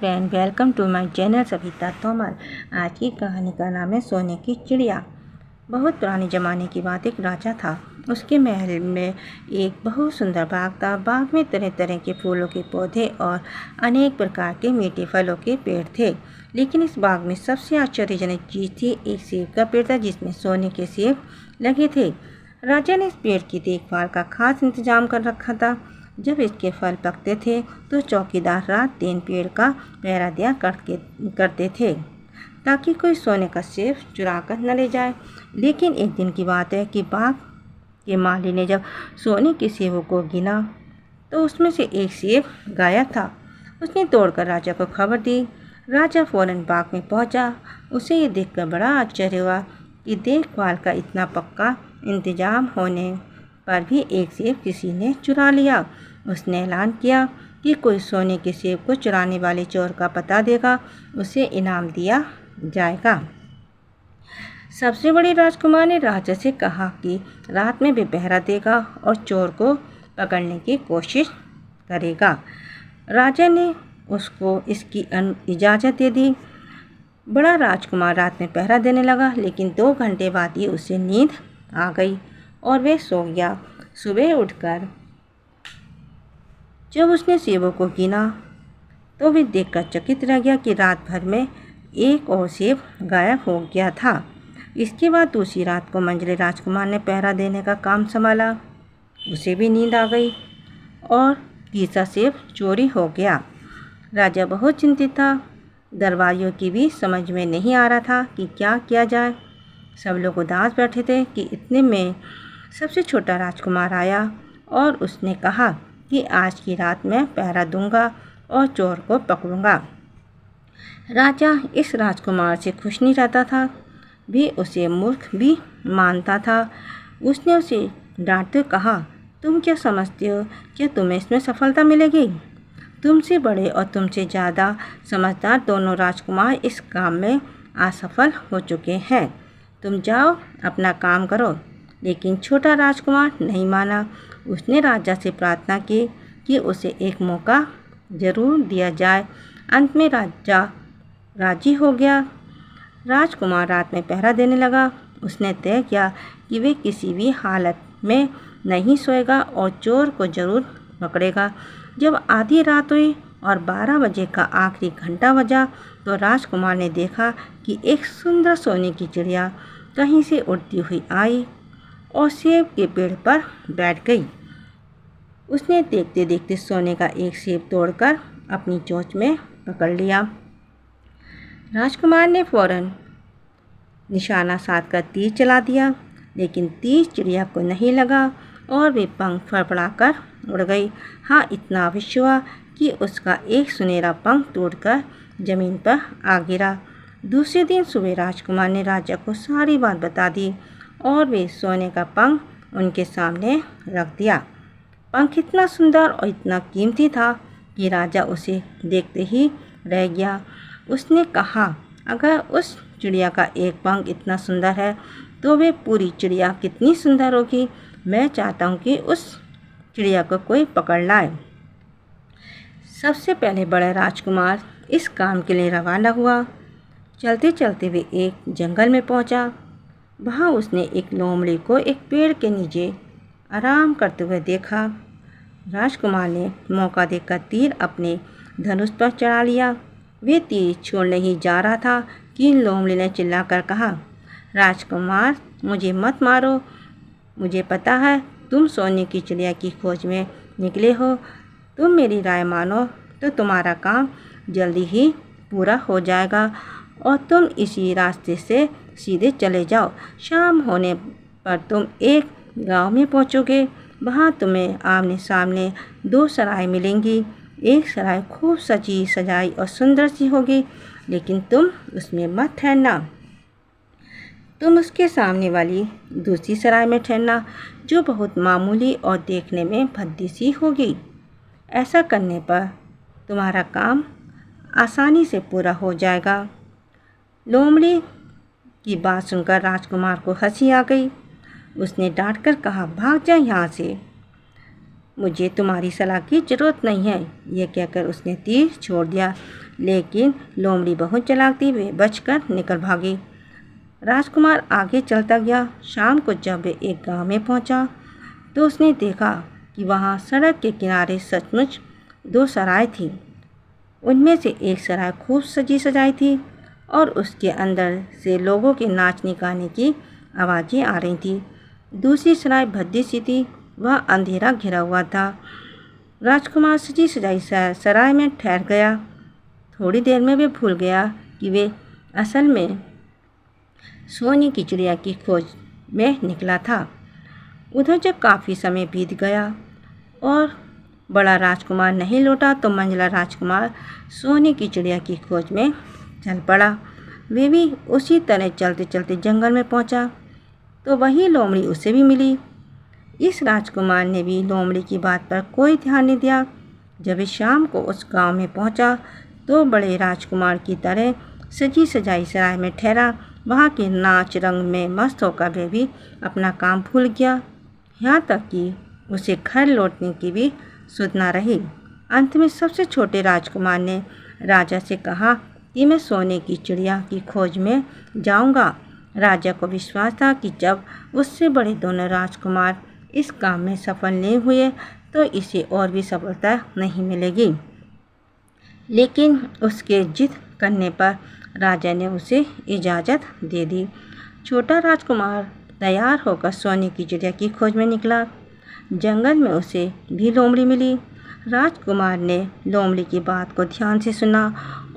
Friend, welcome to my channel Savita Tomar. आज की कहानी का नाम है सोने की चिड़िया। बहुत पुराने ज़माने की बात, एक राजा था। उसके महल में एक बहुत सुंदर बाग था। बाग में तरह तरह के फूलों के पौधे और अनेक प्रकार के मीठे फलों के पेड़ थे। लेकिन इस बाग में सबसे आश्चर्यजनक चीज़ थी, एक सेब का पेड़ था जिसमें सोने के सेब लगे थे। राजा ने इस पेड़ की देखभाल का खास इंतजाम कर रखा था। जब इसके फल पकते थे तो चौकीदार रात दिन पेड़ का पहरा दिया करते थे ताकि कोई सोने का सेब चुरा कर न ले जाए। लेकिन एक दिन की बात है कि बाग के माली ने जब सोने के सेबों को गिना तो उसमें से एक सेब गायब था। उसने तोड़कर राजा को खबर दी। राजा फौरन बाग में पहुंचा। उसे ये देखकर बड़ा आश्चर्य हुआ कि देखभाल का इतना पक्का इंतजाम होने पर भी एक सेब किसी ने चुरा लिया। उसने ऐलान किया कि कोई सोने के सेब को चुराने वाले चोर का पता देगा, उसे इनाम दिया जाएगा। सबसे बड़ी राजकुमार ने राजा से कहा कि रात में वे पहरा देगा और चोर को पकड़ने की कोशिश करेगा। राजा ने उसको इसकी इजाज़त दे दी। बड़ा राजकुमार रात में पहरा देने लगा, लेकिन 2 घंटे बाद ही उसे नींद आ गई और वह सो गया। सुबह उठकर जब उसने सेबों को गिना तो वह देखकर चकित रह गया कि रात भर में एक और सेब गायब हो गया था। इसके बाद दूसरी रात को मंझले राजकुमार ने पहरा देने का काम संभाला। उसे भी नींद आ गई और तीसरा सेब चोरी हो गया। राजा बहुत चिंतित था। दरबारियों की भी समझ में नहीं आ रहा था कि क्या किया जाए। सब लोग उदास बैठे थे कि इतने में सबसे छोटा राजकुमार आया और उसने कहा कि आज की रात मैं पहरा दूंगा और चोर को पकड़ूंगा। राजा इस राजकुमार से खुश नहीं रहता था, भी उसे मूर्ख भी मानता था। उसने उसे डांटते कहा, तुम क्या समझते हो कि तुम्हें इसमें सफलता मिलेगी? तुमसे बड़े और तुमसे ज़्यादा समझदार दोनों राजकुमार इस काम में असफल हो चुके हैं। तुम जाओ अपना काम करो। लेकिन छोटा राजकुमार नहीं माना। उसने राजा से प्रार्थना की कि उसे एक मौका जरूर दिया जाए। अंत में राजा राजी हो गया। राजकुमार रात में पहरा देने लगा। उसने तय किया कि वे किसी भी हालत में नहीं सोएगा और चोर को जरूर पकड़ेगा। जब आधी रात हुई और 12 बजे का आखिरी घंटा बजा तो राजकुमार ने देखा कि एक सुंदर सोने की चिड़िया कहीं से उड़ती हुई आई और सेब के पेड़ पर बैठ गई। उसने देखते देखते सोने का एक सेब तोड़कर अपनी चोंच में पकड़ लिया। राजकुमार ने फौरन निशाना साधकर तीर चला दिया, लेकिन तीर चिड़िया को नहीं लगा और वे पंख फड़फड़ाकर उड़ गई। हाँ, इतना अवश्य हुआ कि उसका एक सुनहरा पंख टूटकर जमीन पर आ गिरा। दूसरे दिन सुबह राजकुमार ने राजा को सारी बात बता दी और वे सोने का पंख उनके सामने रख दिया। पंख इतना सुंदर और इतना कीमती था कि राजा उसे देखते ही रह गया। उसने कहा, अगर उस चिड़िया का एक पंख इतना सुंदर है तो वे पूरी चिड़िया कितनी सुंदर होगी। मैं चाहता हूँ कि उस चिड़िया को कोई पकड़ लाए। सबसे पहले बड़ा राजकुमार इस काम के लिए रवाना हुआ। चलते चलते वे एक जंगल में पहुँचा। वहाँ उसने एक लोमड़ी को एक पेड़ के नीचे आराम करते हुए देखा। राजकुमार ने मौका देखकर तीर अपने धनुष पर चढ़ा लिया। वे तीर छोड़ने ही जा रहा था कि लोमड़ी ने चिल्लाकर कहा, राजकुमार, मुझे मत मारो। मुझे पता है तुम सोने की चिड़िया की खोज में निकले हो। तुम मेरी राय मानो तो तुम्हारा काम जल्दी ही पूरा हो जाएगा और तुम इसी रास्ते से सीधे चले जाओ। शाम होने पर तुम एक गांव में पहुंचोगे। वहां तुम्हें आमने सामने 2 सराय मिलेंगी। एक सराय खूब सजी सजाई और सुंदर सी होगी, लेकिन तुम उसमें मत ठहरना। तुम उसके सामने वाली दूसरी सराय में ठहरना, जो बहुत मामूली और देखने में भद्दी सी होगी। ऐसा करने पर तुम्हारा काम आसानी से पूरा हो जाएगा। लोमड़ी की बात सुनकर राजकुमार को हंसी आ गई। उसने डांटकर कहा, भाग जा यहाँ से, मुझे तुम्हारी सलाह की ज़रूरत नहीं है। यह कहकर उसने तीर छोड़ दिया। लेकिन लोमड़ी बहुत चालाक थी, वे बचकर निकल भागी। राजकुमार आगे चलता गया। शाम को जब वे एक गांव में पहुंचा तो उसने देखा कि वहां सड़क के किनारे सचमुच 2 सराय थी। उनमें से एक सराय खूब सजी सजाई थी और उसके अंदर से लोगों के नाचने गाने की आवाज़ें आ रही थी। दूसरी सराय भद्दी सी थी, वह अंधेरा घिरा हुआ था। राजकुमार सजी सजाई सराय में ठहर गया। थोड़ी देर में वे भूल गया कि वे असल में सोने की चिड़िया की खोज में निकला था। उधर जब काफ़ी समय बीत गया और बड़ा राजकुमार नहीं लौटा तो मंझला राजकुमार सोने की चिड़िया की खोज में चल पड़ा। वे भी उसी तरह चलते चलते जंगल में पहुंचा तो वही लोमड़ी उसे भी मिली। इस राजकुमार ने भी लोमड़ी की बात पर कोई ध्यान नहीं दिया। जब वे शाम को उस गांव में पहुंचा तो बड़े राजकुमार की तरह सजी सजाई सराय में ठहरा। वहाँ के नाच रंग में मस्त होकर वे भी अपना काम भूल गया, यहाँ तक कि उसे घर लौटने की भी सुध न रही। अंत में सबसे छोटे राजकुमार ने राजा से कहा कि मैं सोने की चिड़िया की खोज में जाऊंगा। राजा को विश्वास था कि जब उससे बड़े दोनों राजकुमार इस काम में सफल नहीं हुए तो इसे और भी सफलता नहीं मिलेगी। लेकिन उसके जिद करने पर राजा ने उसे इजाज़त दे दी। छोटा राजकुमार तैयार होकर सोने की चिड़िया की खोज में निकला। जंगल में उसे भी लोमड़ी मिली। राजकुमार ने लोमड़ी की बात को ध्यान से सुना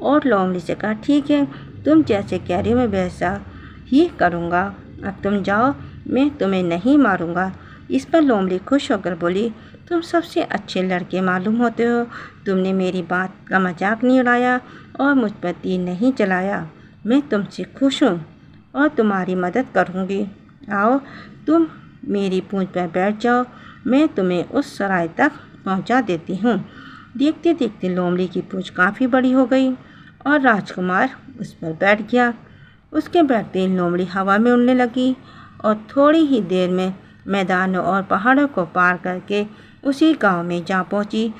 और लोमड़ी से कहा, ठीक है, तुम जैसे कह रही हो मैं वैसा ही करूँगा। अब तुम जाओ, मैं तुम्हें नहीं मारूँगा। इस पर लोमड़ी खुश होकर बोली, तुम सबसे अच्छे लड़के मालूम होते हो। तुमने मेरी बात का मजाक नहीं उड़ाया और मुझ पर तीर नहीं चलाया। मैं तुमसे खुश हूँ और तुम्हारी मदद करूँगी। आओ, तुम मेरी पूंछ पर बैठ जाओ, मैं तुम्हें उस सराय तक पहुँचा देती हूँ। देखते देखते लोमड़ी की पूंछ काफ़ी बड़ी हो गई और राजकुमार उस पर बैठ गया। उसके बैठते ही लोमड़ी हवा में उड़ने लगी और थोड़ी ही देर में मैदानों और पहाड़ों को पार करके उसी गांव में जा पहुंची।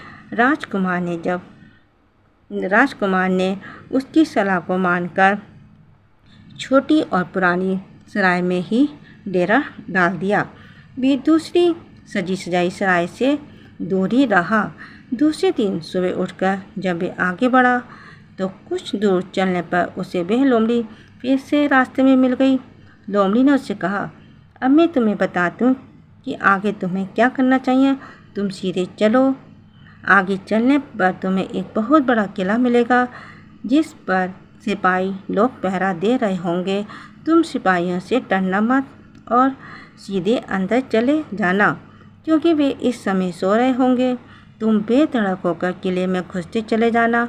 राजकुमार ने उसकी सलाह को मानकर छोटी और पुरानी सराय में ही डेरा डाल दिया। वे दूसरी सजी सजाई सराय से दूर ही रहा। दूसरे दिन सुबह उठकर जब वे आगे बढ़ा तो कुछ दूर चलने पर उसे वह लोमड़ी फिर से रास्ते में मिल गई। लोमड़ी ने उससे कहा, अब मैं तुम्हें बताती हूँ कि आगे तुम्हें क्या करना चाहिए। तुम सीधे चलो। आगे चलने पर तुम्हें एक बहुत बड़ा किला मिलेगा जिस पर सिपाही लोग पहरा दे रहे होंगे। तुम सिपाहियों से डरना मत और सीधे अंदर चले जाना क्योंकि वे इस समय सो रहे होंगे। तुम बेधड़क होकर किले में घुसते चले जाना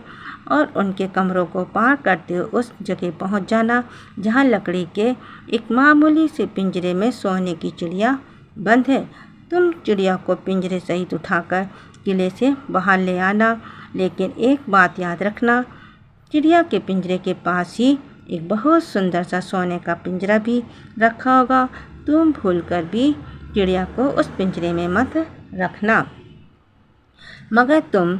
और उनके कमरों को पार करते हुए उस जगह पहुंच जाना जहां लकड़ी के एक मामूली से पिंजरे में सोने की चिड़िया बंद है। तुम चिड़िया को पिंजरे सहित उठाकर किले से बाहर ले आना, लेकिन एक बात याद रखना, चिड़िया के पिंजरे के पास ही एक बहुत सुंदर सा सोने का पिंजरा भी रखा होगा। तुम भूलकर भी चिड़िया को उस पिंजरे में मत रखना, मगर तुम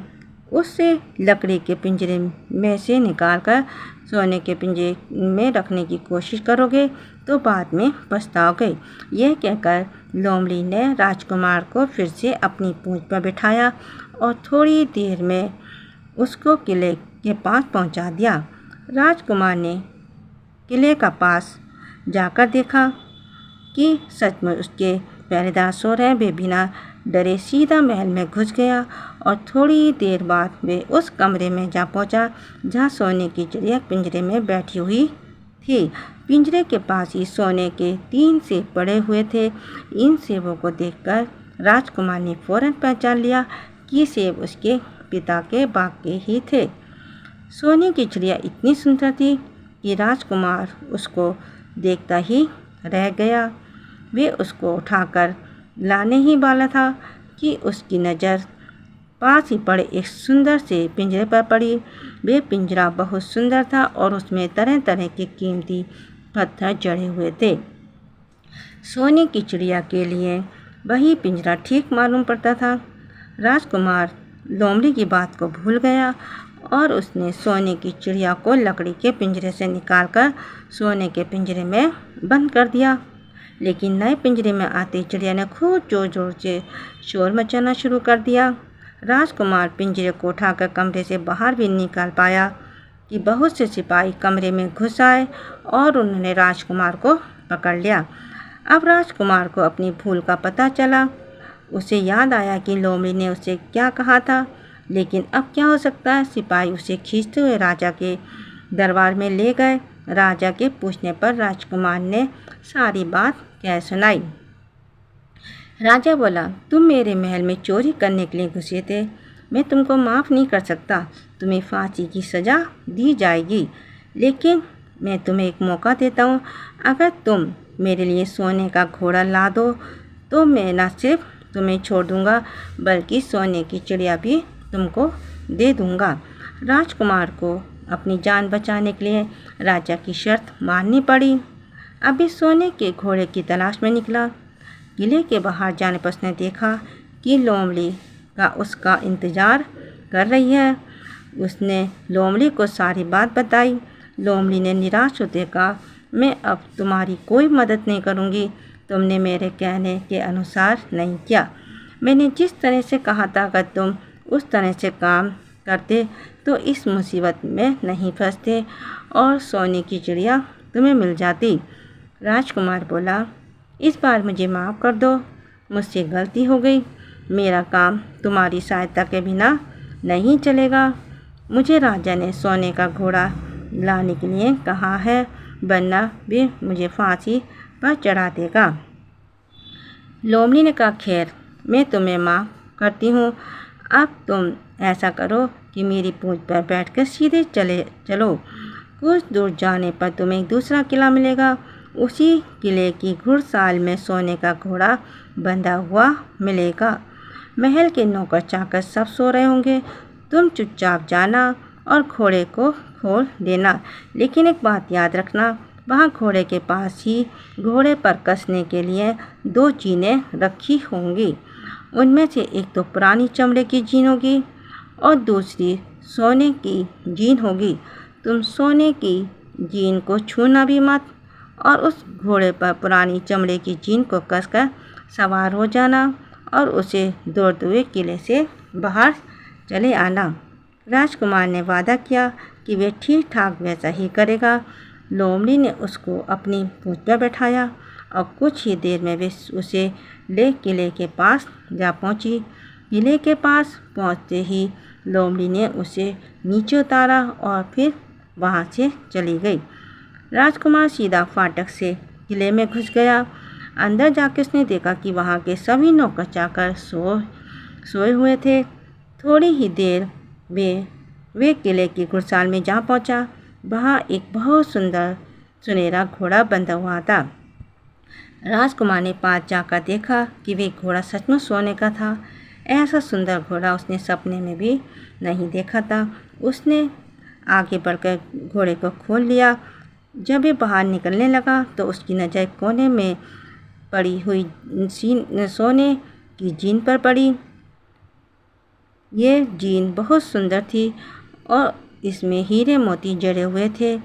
उससे लकड़ी के पिंजरे में से निकालकर सोने के पिंजरे में रखने की कोशिश करोगे तो बाद में पछताओगे। यह कहकर लोमड़ी ने राजकुमार को फिर से अपनी पूंछ पर बिठाया और थोड़ी देर में उसको किले के पास पहुंचा दिया। राजकुमार ने किले का पास जाकर देखा कि सचमुच उसके पहरेदार सो रहे। वे बिना डरे सीधा महल में घुस गया और थोड़ी देर बाद वे उस कमरे में जा पहुंचा जहां सोने की चिड़िया पिंजरे में बैठी हुई थी। पिंजरे के पास ही सोने के 3 सेब पड़े हुए थे। इन सेबों को देखकर राजकुमार ने फौरन पहचान लिया कि सेब उसके पिता के बाग के ही थे। सोने की चिड़िया इतनी सुंदर थी कि राजकुमार उसको देखता ही रह गया। वे उसको उठाकर लाने ही वाला था कि उसकी नज़र पास ही पड़े एक सुंदर से पिंजरे पर पड़ी। वे पिंजरा बहुत सुंदर था और उसमें तरह तरह के कीमती पत्थर जड़े हुए थे। सोने की चिड़िया के लिए वही पिंजरा ठीक मालूम पड़ता था। राजकुमार लोमड़ी की बात को भूल गया और उसने सोने की चिड़िया को लकड़ी के पिंजरे से निकालकर सोने के पिंजरे में बंद कर दिया। लेकिन नए पिंजरे में आते चिड़िया ने खूब जोर जोर से शोर मचाना शुरू कर दिया। राजकुमार पिंजरे को उठाकर कमरे से बाहर भी निकाल पाया कि बहुत से सिपाही कमरे में घुस आए और उन्होंने राजकुमार को पकड़ लिया। अब राजकुमार को अपनी भूल का पता चला। उसे याद आया कि लोमड़ी ने उसे क्या कहा था, लेकिन अब क्या हो सकता है। सिपाही उसे खींचते हुए राजा के दरबार में ले गए। राजा के पूछने पर राजकुमार ने सारी बात कह सुनाई। राजा बोला, तुम मेरे महल में चोरी करने के लिए घुसे थे। मैं तुमको माफ़ नहीं कर सकता। तुम्हें फांसी की सज़ा दी जाएगी, लेकिन मैं तुम्हें एक मौका देता हूँ। अगर तुम मेरे लिए सोने का घोड़ा ला दो तो मैं न सिर्फ तुम्हें छोड़ दूँगा, बल्कि सोने की चिड़िया भी तुमको दे दूँगा। राजकुमार को अपनी जान बचाने के लिए राजा की शर्त माननी पड़ी। अभी सोने के घोड़े की तलाश में निकला। किले के बाहर जाने पर उसने देखा कि लोमड़ी का उसका इंतज़ार कर रही है। उसने लोमड़ी को सारी बात बताई। लोमड़ी ने निराश होते कहा, मैं अब तुम्हारी कोई मदद नहीं करूँगी। तुमने मेरे कहने के अनुसार नहीं किया। मैंने जिस तरह से कहा था, अगर तुम उस तरह से काम करते तो इस मुसीबत में नहीं फंसते और सोने की चिड़िया तुम्हें मिल जाती। राजकुमार बोला, इस बार मुझे माफ़ कर दो, मुझसे गलती हो गई। मेरा काम तुम्हारी सहायता के बिना नहीं चलेगा। मुझे राजा ने सोने का घोड़ा लाने के लिए कहा है, वरना भी मुझे फांसी पर चढ़ा देगा। लोमड़ी ने कहा, खैर, मैं तुम्हें माफ़ करती हूँ। अब तुम ऐसा करो कि मेरी पूंछ पर बैठकर सीधे चलो। कुछ दूर जाने पर तुम्हें एक दूसरा किला मिलेगा। उसी किले की घुड़साल में सोने का घोड़ा बंधा हुआ मिलेगा। महल के नौकर चाकर सब सो रहे होंगे। तुम चुपचाप जाना और घोड़े को खोल देना, लेकिन एक बात याद रखना, वहाँ घोड़े के पास ही घोड़े पर कसने के लिए 2 जीनें रखी होंगी। उनमें से एक तो पुरानी चमड़े की जीन होगी और दूसरी सोने की जीन होगी। तुम सोने की जीन को छूना भी मत और उस घोड़े पर पुरानी चमड़े की जीन को कसकर सवार हो जाना और उसे दौड़ते हुए किले से बाहर चले आना। राजकुमार ने वादा किया कि वे ठीक ठाक वैसा ही करेगा। लोमड़ी ने उसको अपनी पूंछ पर बैठाया और कुछ ही देर में वे उसे ले किले के पास जा पहुंची। किले के पास पहुंचते ही लोमड़ी ने उसे नीचे उतारा और फिर वहां से चली गई। राजकुमार सीधा फाटक से किले में घुस गया। अंदर जाकर उसने देखा कि वहाँ के सभी नौकर चाकर सोए हुए थे। थोड़ी ही देर वे किले की घुड़साल में जा पहुँचा। वहाँ एक बहुत सुंदर सुनहरा घोड़ा बंधा हुआ था। राजकुमार ने पास जाकर देखा कि वे घोड़ा सचमुच सोने का था। ऐसा सुंदर घोड़ा उसने सपने में भी नहीं देखा था। उसने आगे बढ़कर घोड़े को खोल लिया। जब वे बाहर निकलने लगा तो उसकी नज़र कोने में पड़ी हुई सोने की जीन पर पड़ी। ये जीन बहुत सुंदर थी और इसमें हीरे मोती जड़े हुए थे।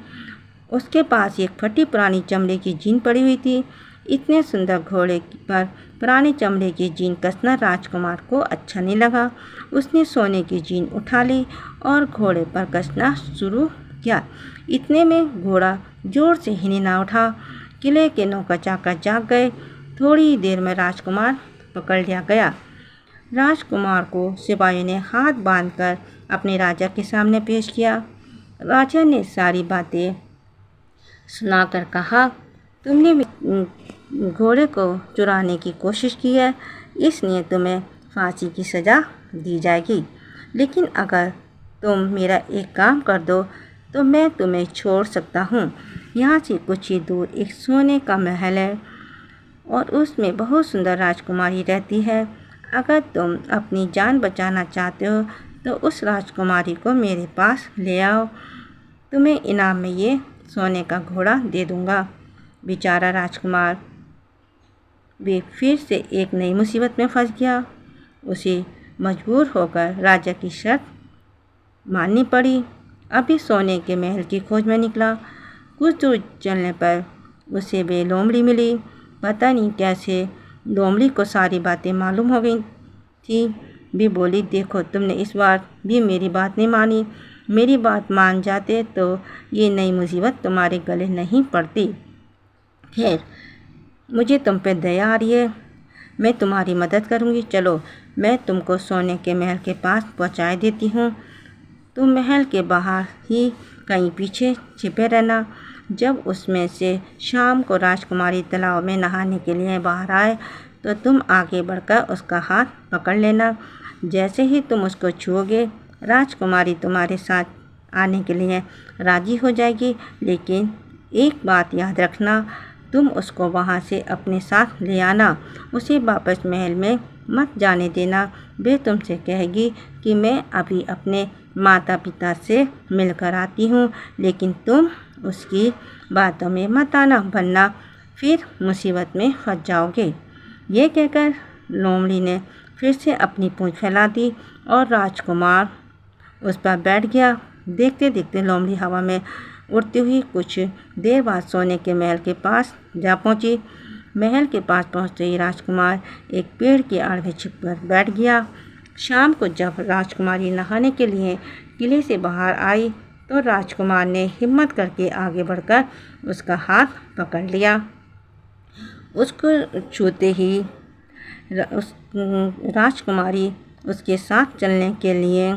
उसके पास एक फटी पुरानी चमड़े की जीन पड़ी हुई थी। इतने सुंदर घोड़े पर पुरानी चमड़े की जीन कसना राजकुमार को अच्छा नहीं लगा। उसने सोने की जीन उठा ली और घोड़े पर कसना शुरू किया। इतने में घोड़ा जोर से हिलना उठा। किले के नौकर चाकर जाग गए। थोड़ी ही देर में राजकुमार पकड़ लिया गया। राजकुमार को सिपाहियों ने हाथ बांधकर अपने राजा के सामने पेश किया। राजा ने सारी बातें सुनाकर कहा, तुमने घोड़े को चुराने की कोशिश की है, इसलिए तुम्हें फांसी की सज़ा दी जाएगी। लेकिन अगर तुम मेरा एक काम कर दो तो मैं तुम्हें छोड़ सकता हूँ। यहाँ से कुछ ही दूर एक सोने का महल है और उसमें बहुत सुंदर राजकुमारी रहती है। अगर तुम अपनी जान बचाना चाहते हो तो उस राजकुमारी को मेरे पास ले आओ। तुम्हें इनाम में ये सोने का घोड़ा दे दूँगा। बेचारा राजकुमार वे फिर से एक नई मुसीबत में फंस गया। उसे मजबूर होकर राजा की शर्त माननी पड़ी। अभी सोने के महल की खोज में निकला। कुछ दूर चलने पर उसे वे लोमड़ी मिली। पता नहीं कैसे लोमड़ी को सारी बातें मालूम हो गई थी। भी बोली, देखो तुमने इस बार भी मेरी बात नहीं मानी। मेरी बात मान जाते तो ये नई मुसीबत तुम्हारे गले नहीं पड़ती। खैर, मुझे तुम पे दया आ रही है, मैं तुम्हारी मदद करूँगी। चलो, मैं तुमको सोने के महल के पास पहुँचा देती हूँ। तुम महल के बाहर ही कहीं पीछे छिपे रहना। जब उसमें से शाम को राजकुमारी तालाब में नहाने के लिए बाहर आए तो तुम आगे बढ़कर उसका हाथ पकड़ लेना। जैसे ही तुम उसको छुओगे, राजकुमारी तुम्हारे साथ आने के लिए राजी हो जाएगी। लेकिन एक बात याद रखना, तुम उसको वहाँ से अपने साथ ले आना। उसे वापस महल में मत जाने देना। वे तुमसे कहेगी कि मैं अभी अपने माता पिता से मिलकर आती हूँ, लेकिन तुम उसकी बातों में मत आना, वरना फिर मुसीबत में फंस जाओगे। ये कहकर लोमड़ी ने फिर से अपनी पूंछ फैला दी और राजकुमार उस पर बैठ गया। देखते देखते लोमड़ी हवा में उड़ती हुई कुछ देर बाद सोने के महल के पास जा पहुंची। महल के पास पहुंचते ही राजकुमार एक पेड़ के आड़ में छिपकर बैठ गया। शाम को जब राजकुमारी नहाने के लिए किले से बाहर आई तो राजकुमार ने हिम्मत करके आगे बढ़कर उसका हाथ पकड़ लिया। उसको छूते ही राजकुमारी उसके साथ चलने के लिए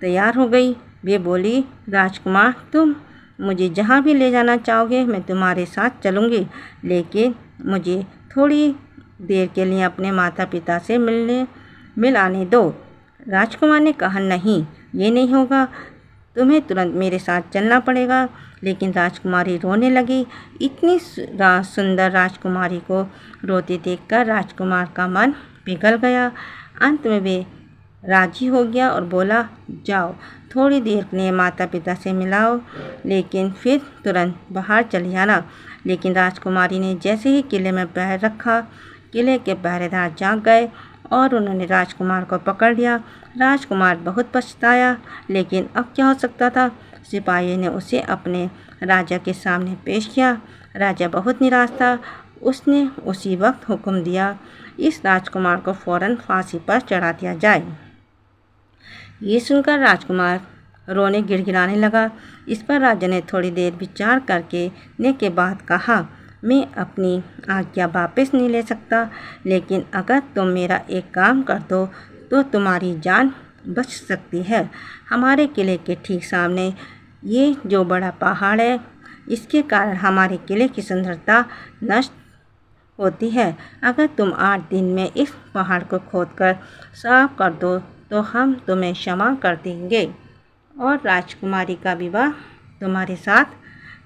तैयार हो गई। वे बोली, राजकुमार, तुम मुझे जहाँ भी ले जाना चाहोगे मैं तुम्हारे साथ चलूँगी, लेकिन मुझे थोड़ी देर के लिए अपने माता पिता से मिल आने दो। राजकुमार ने कहा, नहीं, ये नहीं होगा, तुम्हें तुरंत मेरे साथ चलना पड़ेगा। लेकिन राजकुमारी रोने लगी। इतनी सुंदर राजकुमारी को रोते देखकर राजकुमार का मन पिघल गया। अंत में वे राजी हो गया और बोला, जाओ, थोड़ी देर के लिए माता पिता से मिलाओ, लेकिन फिर तुरंत बाहर चले आना। लेकिन राजकुमारी ने जैसे ही किले में पैर रखा, किले के पहरेदार जाग गए और उन्होंने राजकुमार को पकड़ लिया। राजकुमार बहुत पछताया, लेकिन अब क्या हो सकता था। सिपाही ने उसे अपने राजा के सामने पेश किया। राजा बहुत निराश था। उसने उसी वक्त हुक्म दिया, इस राजकुमार को फौरन फांसी पर चढ़ा दिया जाए। ये सुनकर राजकुमार रोने गिड़गिड़ाने लगा। इस पर राजा ने थोड़ी देर विचार करने के बाद कहा, मैं अपनी आज्ञा वापस नहीं ले सकता, लेकिन अगर तुम मेरा एक काम कर दो तो तुम्हारी जान बच सकती है। हमारे किले के ठीक सामने ये जो बड़ा पहाड़ है, इसके कारण हमारे किले की सुंदरता नष्ट होती है। अगर तुम 8 दिन में इस पहाड़ को खोदकर साफ कर दो तो हम तुम्हें क्षमा कर देंगे और राजकुमारी का विवाह तुम्हारे साथ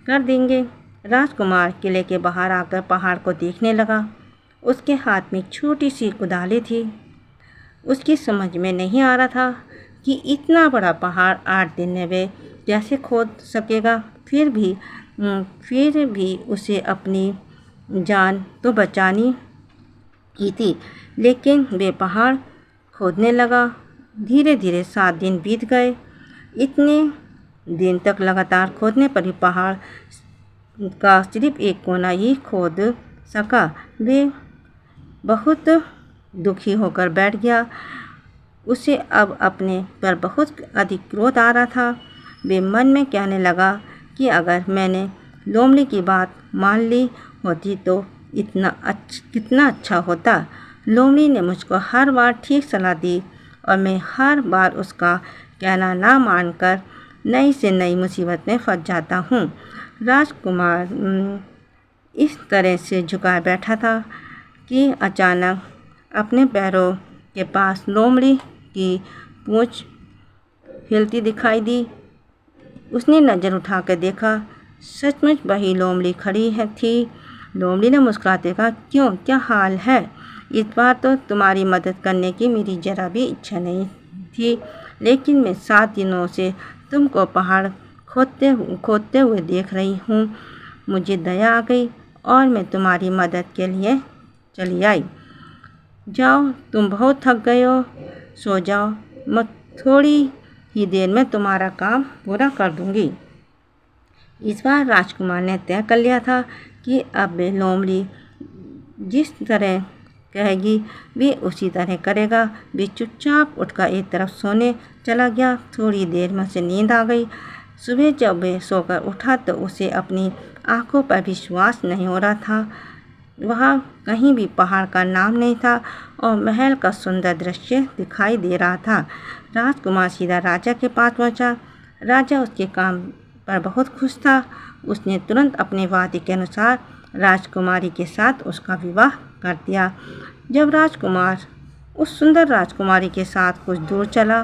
कर देंगे। राजकुमार किले के बाहर आकर पहाड़ को देखने लगा। उसके हाथ में एक छोटी सी कुदाली थी। उसकी समझ में नहीं आ रहा था कि इतना बड़ा पहाड़ 8 दिन में वे कैसे खोद सकेगा। फिर भी उसे अपनी जान तो बचानी ही थी, लेकिन वे पहाड़ खोदने लगा। धीरे धीरे 7 दिन बीत गए। इतने दिन तक लगातार खोदने पर भी पहाड़ का सिर्फ एक कोना ही खोद सका। वे बहुत दुखी होकर बैठ गया। उसे अब अपने पर बहुत अधिक क्रोध आ रहा था। वे मन में कहने लगा कि अगर मैंने लोमड़ी की बात मान ली होती तो कितना अच्छा होता। लोमड़ी ने मुझको हर बार ठीक सलाह दी और मैं हर बार उसका कहना ना मानकर नई से नई मुसीबत में फंस जाता हूँ। राजकुमार इस तरह से झुका बैठा था कि अचानक अपने पैरों के पास लोमड़ी की पूंछ हिलती दिखाई दी। उसने नज़र उठाकर देखा, सचमुच वही लोमड़ी खड़ी थी। लोमड़ी ने मुस्कुराते कहा, क्यों, क्या हाल है? इस बार तो तुम्हारी मदद करने की मेरी जरा भी इच्छा नहीं थी, लेकिन मैं 7 दिनों से तुमको पहाड़ खोदते हुए देख रही हूँ। मुझे दया आ गई और मैं तुम्हारी मदद के लिए चली आई। जाओ, तुम बहुत थक गए हो, सो जाओ। मैं थोड़ी ही देर में तुम्हारा काम पूरा कर दूंगी। इस बार राजकुमार ने तय कर लिया था कि अब वे लोमड़ी जिस तरह कहेगी वे उसी तरह करेगा। वे चुपचाप उठकर एक तरफ सोने चला गया। थोड़ी देर में उसे नींद आ गई। सुबह जब वे सोकर उठा तो उसे अपनी आंखों पर विश्वास नहीं हो रहा था। वहाँ कहीं भी पहाड़ का नाम नहीं था और महल का सुंदर दृश्य दिखाई दे रहा था। राजकुमार सीधा राजा के पास पहुँचा। राजा उसके काम पर बहुत खुश था। उसने तुरंत अपने वादे के अनुसार राजकुमारी के साथ उसका विवाह कर दिया। जब राजकुमार उस सुंदर राजकुमारी के साथ कुछ दूर चला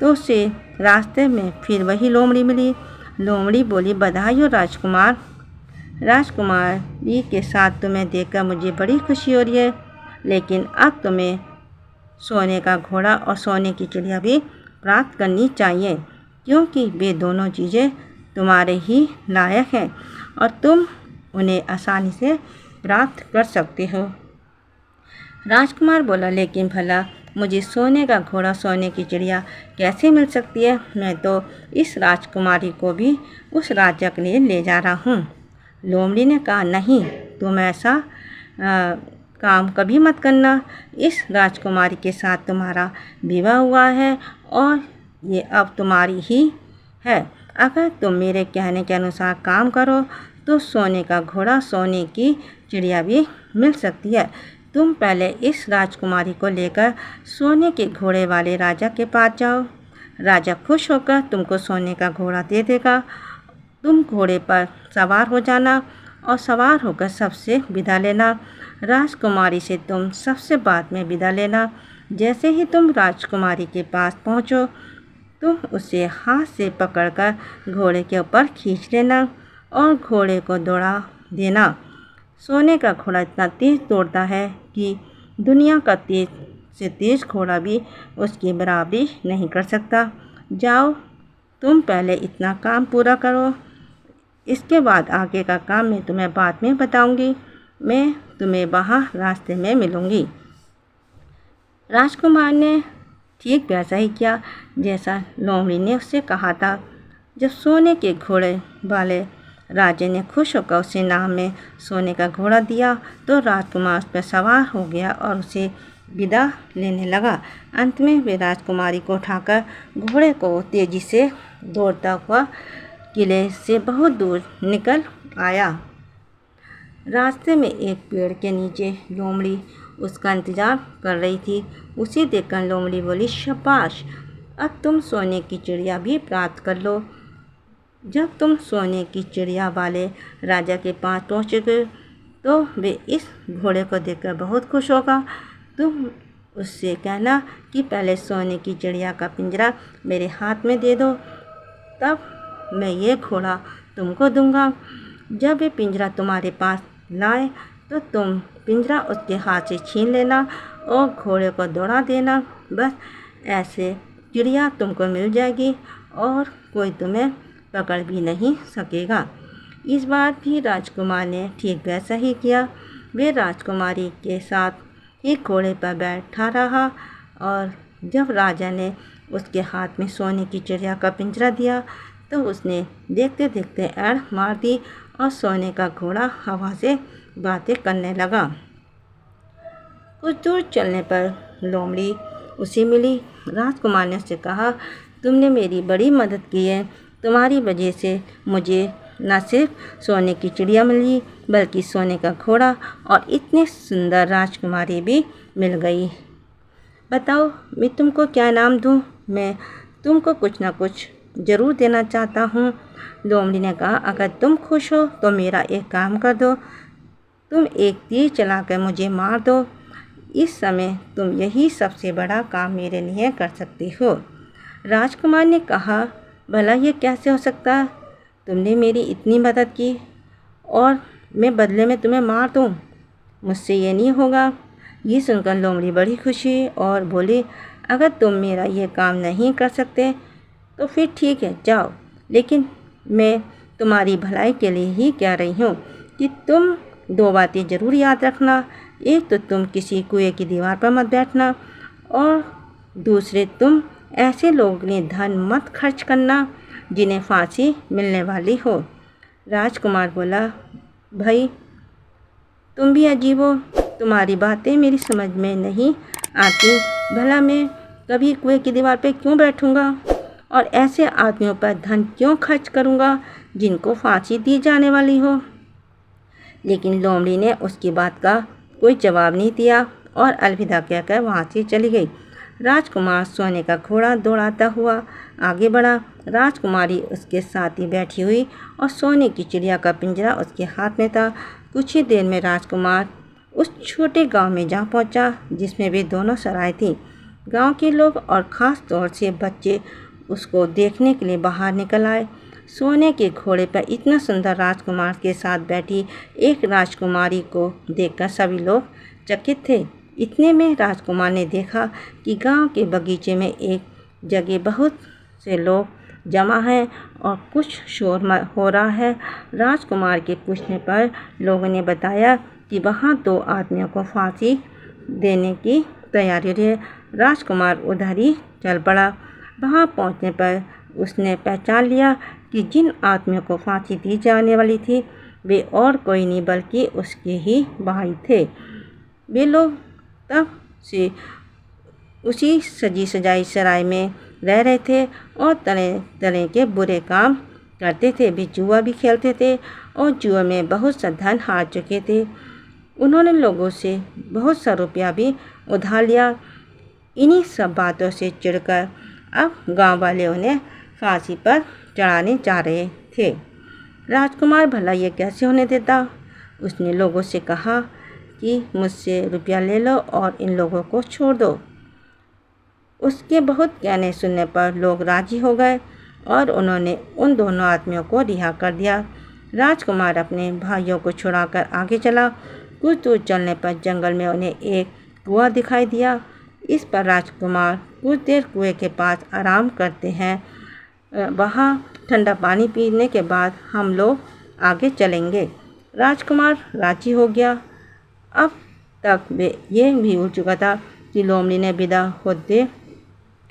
तो उसे रास्ते में फिर वही लोमड़ी मिली। लोमड़ी बोली, बधाई हो राजकुमार। राजकुमारी के साथ तुम्हें देखकर मुझे बड़ी खुशी हो रही है, लेकिन अब तुम्हें सोने का घोड़ा और सोने की चिड़िया भी प्राप्त करनी चाहिए, क्योंकि वे दोनों चीज़ें तुम्हारे ही लायक हैं और तुम उन्हें आसानी से प्राप्त कर सकते हो। राजकुमार बोला, लेकिन भला मुझे सोने का घोड़ा सोने की चिड़िया कैसे मिल सकती है? मैं तो इस राजकुमारी को भी उस राजा के लिए ले जा रहा हूँ। लोमड़ी ने कहा, नहीं, तुम ऐसा काम कभी मत करना। इस राजकुमारी के साथ तुम्हारा विवाह हुआ है और ये अब तुम्हारी ही है। अगर तुम मेरे कहने के अनुसार काम करो तो सोने का घोड़ा सोने की चिड़िया भी मिल सकती है। तुम पहले इस राजकुमारी को लेकर सोने के घोड़े वाले राजा के पास जाओ। राजा खुश होकर तुमको सोने का घोड़ा दे देगा। तुम घोड़े पर सवार हो जाना और सवार होकर सबसे विदा लेना। राजकुमारी से तुम सबसे बाद में विदा लेना। जैसे ही तुम राजकुमारी के पास पहुँचो तुम उसे हाथ से पकड़कर घोड़े के ऊपर खींच लेना और घोड़े को दौड़ा देना। सोने का घोड़ा इतना तेज़ दौड़ता है कि दुनिया का तेज से तेज़ घोड़ा भी उसकी बराबरी नहीं कर सकता। जाओ, तुम पहले इतना काम पूरा करो, इसके बाद आगे का काम मैं तुम्हें बाद में बताऊंगी। मैं तुम्हें वहाँ रास्ते में मिलूंगी। राजकुमार ने ठीक वैसा ही किया जैसा लोमड़ी ने उससे कहा था। जब सोने के घोड़े वाले राजा ने खुश होकर उसे नाम में सोने का घोड़ा दिया तो राजकुमार उस पर सवार हो गया और उसे विदा लेने लगा। अंत में वे राजकुमारी को उठाकर घोड़े को तेज़ी से दौड़ता हुआ किले से बहुत दूर निकल आया। रास्ते में एक पेड़ के नीचे लोमड़ी उसका इंतज़ार कर रही थी। उसे देखकर लोमड़ी बोली, शाबाश, अब तुम सोने की चिड़िया भी प्राप्त कर लो। जब तुम सोने की चिड़िया वाले राजा के पास पहुँचोगे तो वे इस घोड़े को देखकर बहुत खुश होगा। तुम उससे कहना कि पहले सोने की चिड़िया का पिंजरा मेरे हाथ में दे दो, तब मैं ये घोड़ा तुमको दूंगा। जब वे पिंजरा तुम्हारे पास लाए तो तुम पिंजरा उसके हाथ से छीन लेना और घोड़े को दौड़ा देना। बस ऐसे चिड़िया तुमको मिल जाएगी और कोई तुम्हें पकड़ भी नहीं सकेगा। इस बार भी राजकुमार ने ठीक वैसा ही किया। वे राजकुमारी के साथ एक घोड़े पर बैठा रहा और जब राजा ने उसके हाथ में सोने की चिड़िया का पिंजरा दिया तो उसने देखते देखते एड़ मार दी और सोने का घोड़ा हवा से बातें करने लगा। कुछ दूर चलने पर लोमड़ी उसे मिली। राजकुमार ने उससे कहा, तुमने मेरी बड़ी मदद की है। तुम्हारी वजह से मुझे न सिर्फ सोने की चिड़िया मिली बल्कि सोने का घोड़ा और इतने सुंदर राजकुमारी भी मिल गई। बताओ मैं तुमको क्या नाम दूँ? मैं तुमको कुछ ना कुछ ज़रूर देना चाहता हूँ। लोमड़ी ने कहा, अगर तुम खुश हो तो मेरा एक काम कर दो, तुम एक तीर चलाकर मुझे मार दो। इस समय तुम यही सबसे बड़ा काम मेरे लिए कर सकती हो। राजकुमार ने कहा, भला ये कैसे हो सकता है? तुमने मेरी इतनी मदद की और मैं बदले में तुम्हें मार दूँ? मुझसे ये नहीं होगा। ये सुनकर लोमड़ी बड़ी खुशी और बोली, अगर तुम मेरा ये काम नहीं कर सकते तो फिर ठीक है, जाओ, लेकिन मैं तुम्हारी भलाई के लिए ही कह रही हूँ कि तुम दो बातें ज़रूर याद रखना। एक तो तुम किसी कुएं की दीवार पर मत बैठना और दूसरे तुम ऐसे लोग ने धन मत खर्च करना जिन्हें फांसी मिलने वाली हो। राजकुमार बोला, भाई तुम भी अजीब हो, तुम्हारी बातें मेरी समझ में नहीं आती। भला मैं कभी कुएं की दीवार पे क्यों बैठूंगा और ऐसे आदमियों पर धन क्यों खर्च करूंगा जिनको फांसी दी जाने वाली हो। लेकिन लोमड़ी ने उसकी बात का कोई जवाब नहीं दिया और अलविदा कहकर वहाँ से चली गई। राजकुमार सोने का घोड़ा दौड़ाता हुआ आगे बढ़ा। राजकुमारी उसके साथ ही बैठी हुई और सोने की चिड़िया का पिंजरा उसके हाथ में था। कुछ ही देर में राजकुमार उस छोटे गांव में जा पहुंचा जिसमें वे दोनों सराय थी। गांव के लोग और ख़ास तौर से बच्चे उसको देखने के लिए बाहर निकल आए। सोने के घोड़े पर इतना सुंदर राजकुमार के साथ बैठी एक राजकुमारी को देखकर सभी लोग चकित थे। इतने में राजकुमार ने देखा कि गांव के बगीचे में एक जगह बहुत से लोग जमा हैं और कुछ शोर हो रहा है। राजकुमार के पूछने पर लोगों ने बताया कि वहाँ 2 आदमियों को फांसी देने की तैयारी है। राजकुमार उधर ही चल पड़ा। वहाँ पहुँचने पर उसने पहचान लिया कि जिन आदमियों को फांसी दी जाने वाली थी वे और कोई नहीं बल्कि उसके ही भाई थे। वे लोग तब से उसी सजी सजाई सराय में रह रहे थे और तरह तरह के बुरे काम करते थे। वे जुआ भी खेलते थे और जुआ में बहुत सा धन हार चुके थे। उन्होंने लोगों से बहुत सा रुपया भी उधार लिया। इन्हीं सब बातों से चिढ़कर अब गांव वाले उन्हें फांसी पर चढ़ाने जा रहे थे। राजकुमार भला ये कैसे होने देता। उसने लोगों से कहा कि मुझसे रुपया ले लो और इन लोगों को छोड़ दो। उसके बहुत कहने सुनने पर लोग राजी हो गए और उन्होंने उन दोनों आदमियों को रिहा कर दिया। राजकुमार अपने भाइयों को छुड़ाकर आगे चला। कुछ दूर चलने पर जंगल में उन्हें एक कुआं दिखाई दिया। इस पर राजकुमार कुछ देर कुएं के पास आराम करते हैं। वहाँ ठंडा पानी पीने के बाद हम लोग आगे चलेंगे। राजकुमार राजी हो गया। अब तक वे ये भी हो चुका था कि लोमड़ी ने विदा होते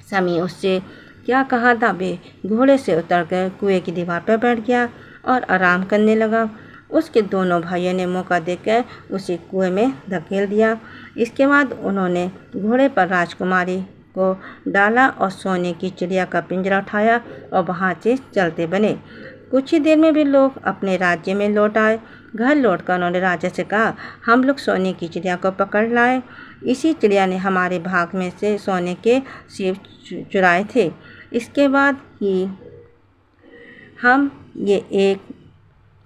समय उससे क्या कहा था। वे घोड़े से उतरकर कुएं की दीवार पर बैठ गया और आराम करने लगा। उसके दोनों भाइयों ने मौका देकर उसे कुएं में धकेल दिया। इसके बाद उन्होंने घोड़े पर राजकुमारी को डाला और सोने की चिड़िया का पिंजरा उठाया और वहाँ से चलते बने। कुछ ही देर में वे लोग अपने राज्य में लौट आए। घर लौटकर उन्होंने राजा से कहा, हम लोग सोने की चिड़िया को पकड़ लाए। इसी चिड़िया ने हमारे भाग में से सोने के सेब चुराए थे। इसके बाद ही हम ये एक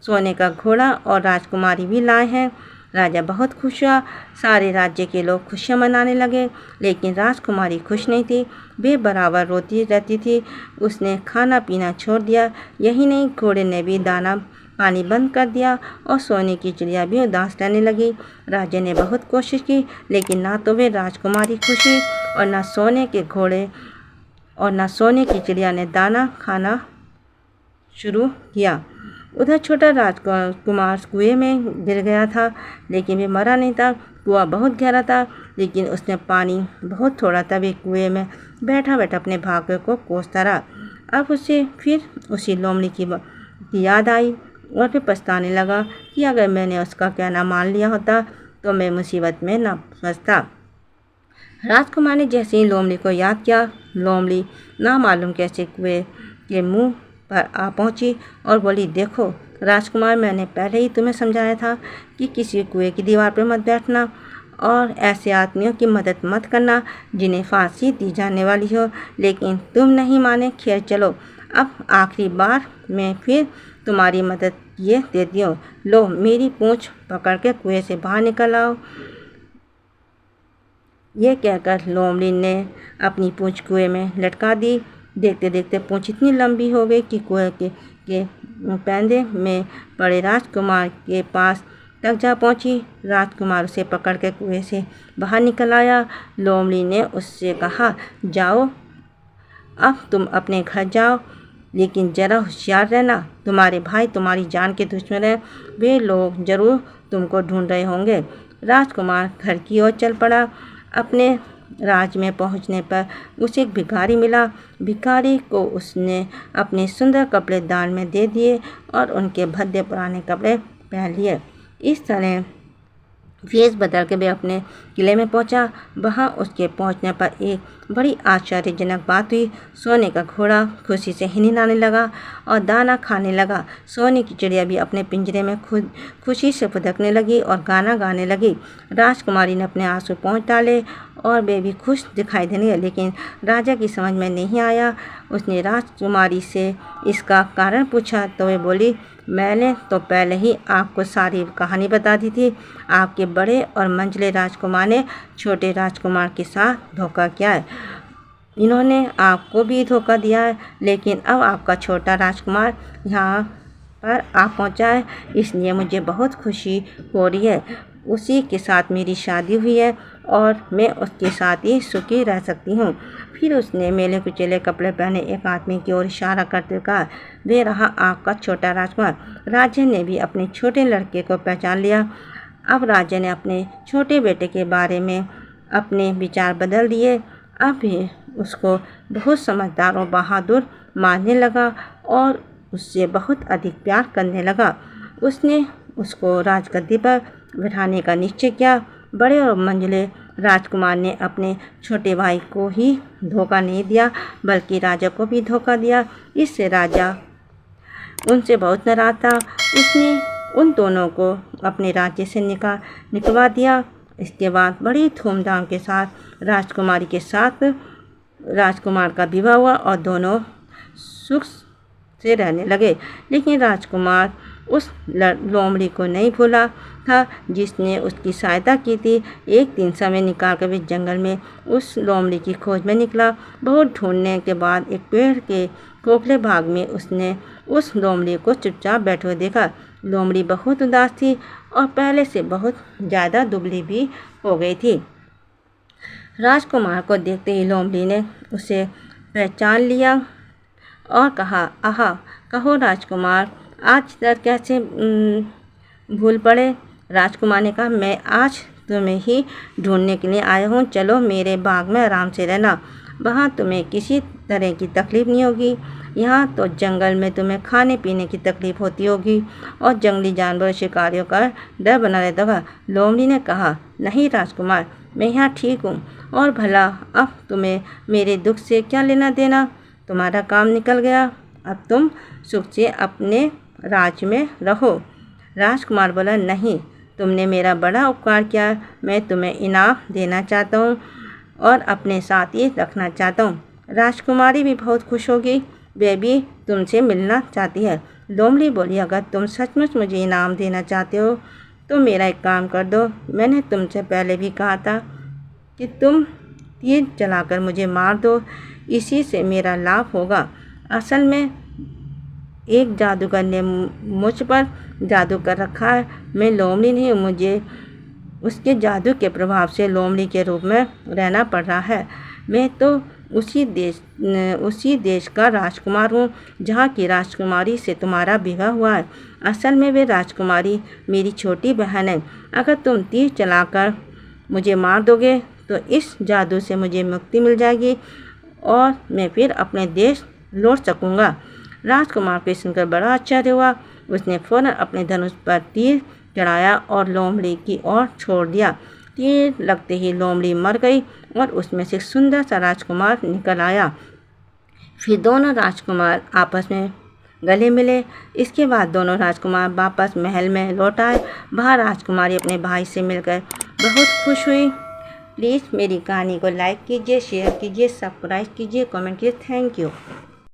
सोने का घोड़ा और राजकुमारी भी लाए हैं। राजा बहुत खुश हुआ। सारे राज्य के लोग खुशियाँ मनाने लगे, लेकिन राजकुमारी खुश नहीं थी। वे बराबर रोती रहती थी। उसने खाना पीना छोड़ दिया। यही नहीं, घोड़े ने भी दाना पानी बंद कर दिया और सोने की चिड़िया भी उदास रहने लगी। राजा ने बहुत कोशिश की, लेकिन ना तो वे राजकुमारी खुश हुई और ना सोने के घोड़े और ना सोने की चिड़िया ने दाना खाना शुरू किया। उधर छोटा राजकुमार कुएं में गिर गया था, लेकिन वे मरा नहीं था। कुआं बहुत गहरा था, लेकिन उसने पानी बहुत थोड़ा था। वे कुएं में बैठा बैठा अपने भाग्य को कोसता रहा। अब उसे फिर उसी लोमड़ी की याद आई और फिर पछताने लगा कि अगर मैंने उसका कहना मान लिया होता तो मैं मुसीबत में न फंसता। राजकुमार ने जैसे ही लोमड़ी को याद किया, लोमड़ी ना मालूम कैसे कुएं के मुंह पर आ पहुंची और बोली, देखो राजकुमार, मैंने पहले ही तुम्हें समझाया था कि किसी कुएं की दीवार पर मत बैठना और ऐसे आदमियों की मदद मत करना जिन्हें फांसी दी जाने वाली हो, लेकिन तुम नहीं माने। खैर चलो, अब आखिरी बार मैं फिर तुम्हारी मदद किए देती हूँ। लो, मेरी पूँछ पकड़ के कुएं से बाहर निकल आओ। ये कहकर लोमड़ी ने अपनी पूँछ कुएं में लटका दी। देखते देखते पूँछ इतनी लंबी हो गई कि कुएं के पैंदे में पड़े राजकुमार के पास तक जा पहुंची। राजकुमार उसे पकड़ के कुएं से बाहर निकल आया। लोमड़ी ने उससे कहा, जाओ, अब तुम अपने घर जाओ, लेकिन ज़रा होशियार रहना। तुम्हारे भाई तुम्हारी जान के दुश्मन हैं। वे लोग ज़रूर तुमको ढूंढ रहे होंगे। राजकुमार घर की ओर चल पड़ा। अपने राज में पहुंचने पर उसे एक भिखारी मिला। भिखारी को उसने अपने सुंदर कपड़े दान में दे दिए और उनके भद्दे पुराने कपड़े पहन लिए। इस तरह वेश बदल के वे अपने किले में पहुंचा। वहां उसके पहुंचने पर एक बड़ी आश्चर्यजनक बात हुई। सोने का घोड़ा खुशी से हिनहिनाने लगा और दाना खाने लगा। सोने की चिड़िया भी अपने पिंजरे में खुशी से फुदकने लगी और गाना गाने लगी। राजकुमारी ने अपने आंसू पोंछ डाले और वे भी खुश दिखाई देने लगे, लेकिन राजा की समझ में नहीं आया। उसने राजकुमारी से इसका कारण पूछा तो वे बोली, मैंने तो पहले ही आपको सारी कहानी बता दी थी। आपके बड़े और मंझले राजकुमार ने छोटे राजकुमार के साथ धोखा किया है। इन्होंने आपको भी धोखा दिया है, लेकिन अब आपका छोटा राजकुमार यहाँ पर आ पहुँचा है, इसलिए मुझे बहुत खुशी हो रही है। उसी के साथ मेरी शादी हुई है और मैं उसके साथ ही सुखी रह सकती हूँ। फिर उसने मेले कुचेले कपड़े पहने एक आदमी की ओर इशारा करते कहा, वे रहा आपका छोटा राजकुमार। राजा ने भी अपने छोटे लड़के को पहचान लिया। अब राजा ने अपने छोटे बेटे के बारे में अपने विचार बदल दिए। अब भी उसको बहुत समझदार और बहादुर मानने लगा और उससे बहुत अधिक प्यार करने लगा। उसने उसको राजगद्दी पर बिठाने का निश्चय किया। बड़े और मंझले राजकुमार ने अपने छोटे भाई को ही धोखा नहीं दिया, बल्कि राजा को भी धोखा दिया। इससे राजा उनसे बहुत नाराज था। उसने उन दोनों को अपने राज्य से निकलवा दिया। इसके बाद बड़ी धूमधाम के साथ राजकुमारी के साथ राजकुमार का विवाह हुआ और दोनों सुख से रहने लगे। लेकिन राजकुमार उस लोमड़ी को नहीं भूला था जिसने उसकी सहायता की थी। एक दिन समय निकाल कर वे जंगल में उस लोमड़ी की खोज में निकला। बहुत ढूंढने के बाद एक पेड़ के खोखले भाग में उसने उस लोमड़ी को चुपचाप बैठे हुए देखा। लोमड़ी बहुत उदास थी और पहले से बहुत ज़्यादा दुबली भी हो गई थी। राजकुमार को देखते ही लोमड़ी ने उसे पहचान लिया और कहा, आहा, कहो राजकुमार, आज तक कैसे भूल पड़े। राजकुमार ने कहा, मैं आज तुम्हें ही ढूंढने के लिए आया हूँ। चलो मेरे बाग में आराम से रहना, वहाँ तुम्हें किसी तरह की तकलीफ़ नहीं होगी। यहाँ तो जंगल में तुम्हें खाने पीने की तकलीफ़ होती होगी और जंगली जानवर शिकारियों का डर बना रहता होगा। लोमड़ी ने कहा, नहीं राजकुमार, मैं यहाँ ठीक हूँ और भला अब तुम्हें मेरे दुख से क्या लेना देना। तुम्हारा काम निकल गया, अब तुम सुख से अपने राज्य में रहो। राजकुमार बोला, नहीं, तुमने मेरा बड़ा उपकार किया, मैं तुम्हें इनाम देना चाहता हूँ और अपने साथ ही रखना चाहता हूँ। राजकुमारी भी बहुत खुश होगी, वे भी तुमसे मिलना चाहती है। लोमड़ी बोली, अगर तुम सचमुच मुझे इनाम देना चाहते हो तो मेरा एक काम कर दो। मैंने तुमसे पहले भी कहा था कि तुम तीर चलाकर मुझे मार दो, इसी से मेरा लाभ होगा। असल में एक जादूगर ने मुझ पर जादू कर रखा है। मैं लोमड़ी नहीं हूँ, मुझे उसके जादू के प्रभाव से लोमड़ी के रूप में रहना पड़ रहा है। मैं तो उसी देश का राजकुमार हूँ जहाँ की राजकुमारी से तुम्हारा विवाह हुआ है। असल में वे राजकुमारी मेरी छोटी बहन है। अगर तुम तीर चलाकर मुझे मार दोगे तो इस जादू से मुझे मुक्ति मिल जाएगी और मैं फिर अपने देश लौट सकूँगा। राजकुमार को सुनकर बड़ा आश्चर्य हुआ। उसने फौरन अपने धनुष पर तीर चढ़ाया और लोमड़ी की ओर छोड़ दिया। तीर लगते ही लोमड़ी मर गई और उसमें से सुंदर सा राजकुमार निकल आया। फिर दोनों राजकुमार आपस में गले मिले। इसके बाद दोनों राजकुमार वापस महल में लौट आए। वहाँ राजकुमारी अपने भाई से मिलकर बहुत खुश हुई। प्लीज़ मेरी कहानी को लाइक कीजिए, शेयर कीजिए, सब्सक्राइब कीजिए, कमेंट कीजिए। Thank you.